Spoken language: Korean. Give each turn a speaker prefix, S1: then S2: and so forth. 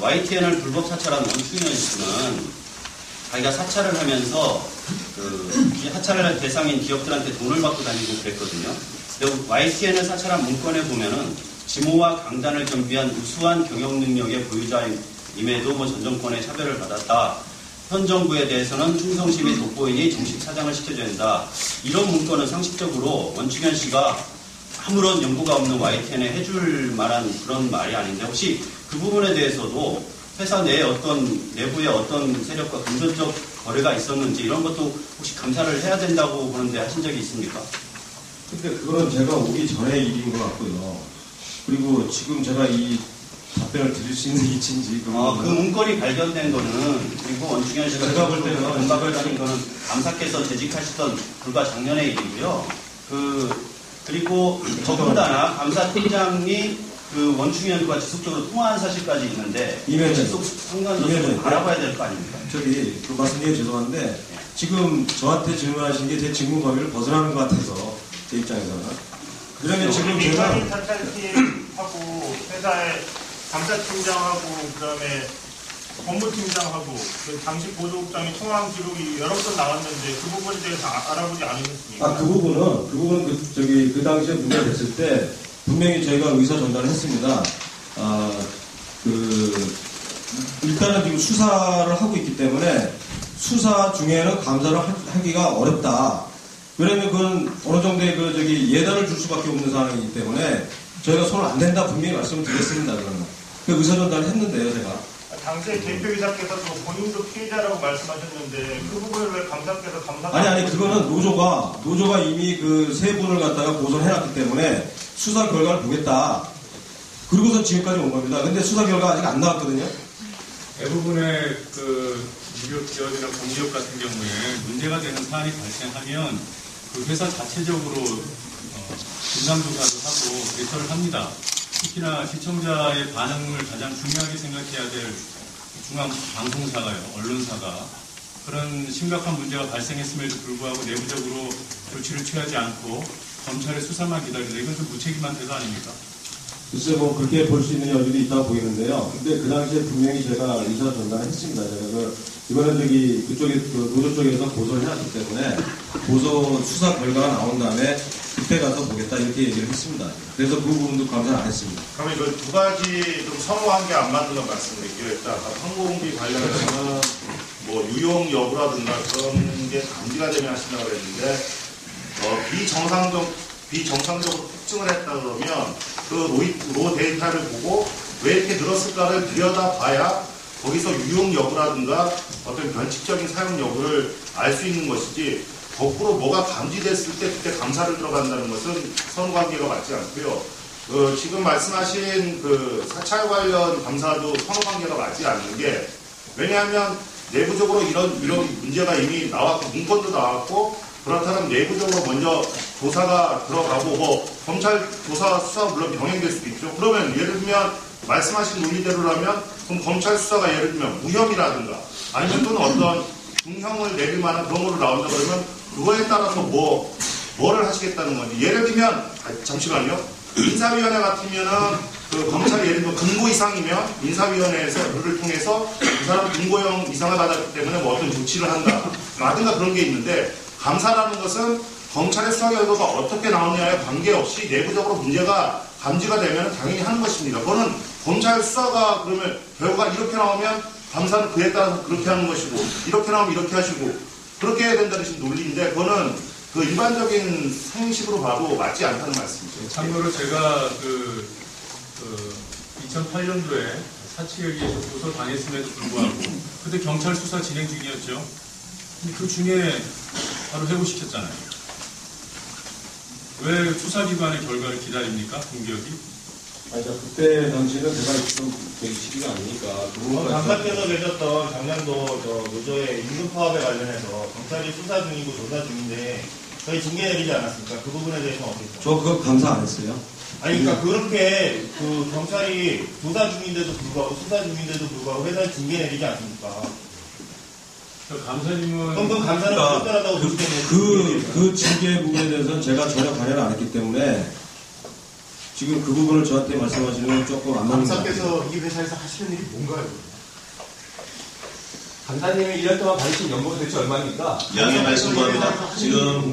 S1: YTN을 불법 사찰한 원충현 씨는 자기가 사찰을 하면서 사찰을 할 대상인 기업들한테 돈을 받고 다니고 그랬거든요. 근데 YTN을 사찰한 문건에 보면은 지모와 강단을 겸비한 우수한 경영 능력의 보유자임에도 전 정권의 차별을 받았다. 현 정부에 대해서는 충성심 이 돋보이니 정식 사장을 시켜줘야 한다. 이런 문건은 상식적으로 원충현 씨가 아무런 연고가 없는 YTN에 해줄 만한 그런 말이 아닌데 혹시 그 부분에 대해서도 회사 내에 내부의 어떤 세력과 금전적 거래가 있었는지 이런 것도 혹시 감사를 해야 된다고 보는데 하신 적이 있습니까?
S2: 근데 그거는 제가 오기 전의 일인 것 같고요. 그리고 지금 제가 이 답변을 드릴 수 있는 위치인지.
S1: 그 문건이 발견된 거는 그리고 원충현 씨가
S2: 제가 볼 때는
S1: 공박을 다닌 거는 감사께서 재직하시던 불과 작년의 일이고요. 그리고 더군다나 감사팀장이 그 원충현과 지속적으로 통화한 사실까지 있는데 지속 상관도 알아봐야 될 거 아닙니까?
S2: 그 말씀드리기 죄송한데 지금 저한테 질문하신 게 제 직무 범위를 벗어나는 것 같아서 제 입장에서는. 그러면 지금 제가
S3: 민간인 사찰팀하고 회사의 감사팀장하고 그다음에 법무팀장하고 당시 보조국장이 통화한 기록이 여러 건 나왔는데 그 부분에 대해서 알아보지 않으셨습니까?
S2: 그 부분은 그 당시에 문제가 됐을 때 분명히 저희가 의사 전달을 했습니다. 일단은 지금 수사를 하고 있기 때문에 수사 중에는 감사를 하기가 어렵다. 왜냐면 그건 어느 정도의 예단을 줄 수밖에 없는 상황이기 때문에 저희가 손을 안 댄다 분명히 말씀을 드렸습니다. 그러면 그 의사 전달을 했는데요, 제가.
S3: 당시에 대표이사께서도 본인도 피해자라고 말씀하셨는데 그 부분을 왜 감사께서
S2: 아니 그거는 노조가 이미 그 세 분을 갖다가 고소를 해놨기 때문에 수사 결과를 보겠다. 그리고서 지금까지 온 겁니다. 근데 수사 결과 아직 안 나왔거든요.
S4: 대부분의 유료 기업이나 공기업 같은 경우에 문제가 되는 사안이 발생하면 그 회사 자체적으로 진상조사도 하고 개설을 합니다. 특히나 시청자의 반응을 가장 중요하게 생각해야 될 중앙방송사가요, 언론사가 그런 심각한 문제가 발생했음에도 불구하고 내부적으로 조치를 취하지 않고 검찰의 수사만 기다리다 이건 좀 무책임한 태도 아닙니까?
S2: 글쎄 그렇게 볼 수 있는 여지도 있다고 보이는데요. 근데 그 당시에 분명히 제가 의사 전달을 했습니다. 제가 이번에 그쪽에 노조 쪽에서 고소를 해놨기 때문에 고소 수사 결과가 나온 다음에 그때 가서 보겠다 이렇게 얘기를 했습니다. 그래서 그 부분도 감사를 안 했습니다.
S3: 그러면 이거 두 가지 좀 선호한 게 안 맞는 건 말씀드릴게요. 일단 항공기 관련해서는 유용 여부라든가 그런 게 감지가 되면 하신다고 그랬는데 비정상적으로 특징을 했다 그러면 로 데이터를 보고 왜 이렇게 늘었을까를 들여다봐야 거기서 유용 여부라든가 어떤 변칙적인 사용 여부를 알 수 있는 것이지 거꾸로 뭐가 감지됐을 때 그때 감사를 들어간다는 것은 선후관계가 맞지 않고요. 지금 말씀하신 사찰 관련 감사도 선후관계가 맞지 않는 게 왜냐하면 내부적으로 이런 문제가 이미 나왔고 문건도 나왔고 그렇다면 내부적으로 먼저 조사가 들어가고 검찰 조사 수사가 물론 병행될 수도 있죠. 그러면 예를 들면 말씀하신 논리대로라면 그럼 검찰 수사가 예를 들면 무혐의라든가 아니면 또는 어떤 중형을 내릴 만한 그런 걸로 나온다 그러면 그거에 따라서 뭐를 하시겠다는 건지 예를 들면 잠시만요. 인사위원회 같으면은 검찰이 예를 들면 금고 이상이면 인사위원회에서 룰을 통해서 그 사람 금고형 이상을 받았기 때문에 어떤 조치를 한다 라든가 그런 게 있는데 감사라는 것은 검찰의 수사 결과가 어떻게 나오느냐에 관계없이 내부적으로 문제가 감지가 되면 당연히 하는 것입니다. 그거는 검찰 수사가 그러면 결과가 이렇게 나오면 감사는 그에 따라서 그렇게 하는 것이고 이렇게 나오면 이렇게 하시고 그렇게 해야 된다는 논리인데 그거는 일반적인 상식으로 봐도 맞지 않다는 말씀이죠.
S4: 참고로 제가 2008년도에 사측에 의해서 고소 당했음에도 불구하고 그때 경찰 수사 진행 중이었죠. 근데 그 중에 바로 해고시켰잖아요. 왜 수사기관의 결과를 기다립니까? 공기업이?
S2: 그때 당시는 제가 좀 시기가 아니니까.
S5: 감사께서 내셨던 작년도 노조의 임금 파업에 관련해서 경찰이 수사 중이고 조사 중인데 저희 징계 내리지 않았습니까? 그 부분에 대해서는 어떻게 생각하세요?
S2: 저 그거 감사 안 했어요.
S5: 그러니까 그렇게 경찰이 조사 중인데도 불구하고 수사 중인데도 불구하고 회사에 징계 내리지 않습니까?
S4: 감사님은
S5: 그럼 감사는 불편하다고 보시겠네요.
S2: 그 징계 부분에 대해서는 제가 전혀 관여를 안 했기 때문에 지금 그 부분을 저한테 말씀하시는 건 조금 안 맞는 것 같아요.
S3: 감사께서 이 회사에서 하시는 일이 뭔가요?
S6: 강사님이 1년 동안 받으신 연봉이 대체 얼마입니까?
S7: 양해 말씀 구합니다. 지금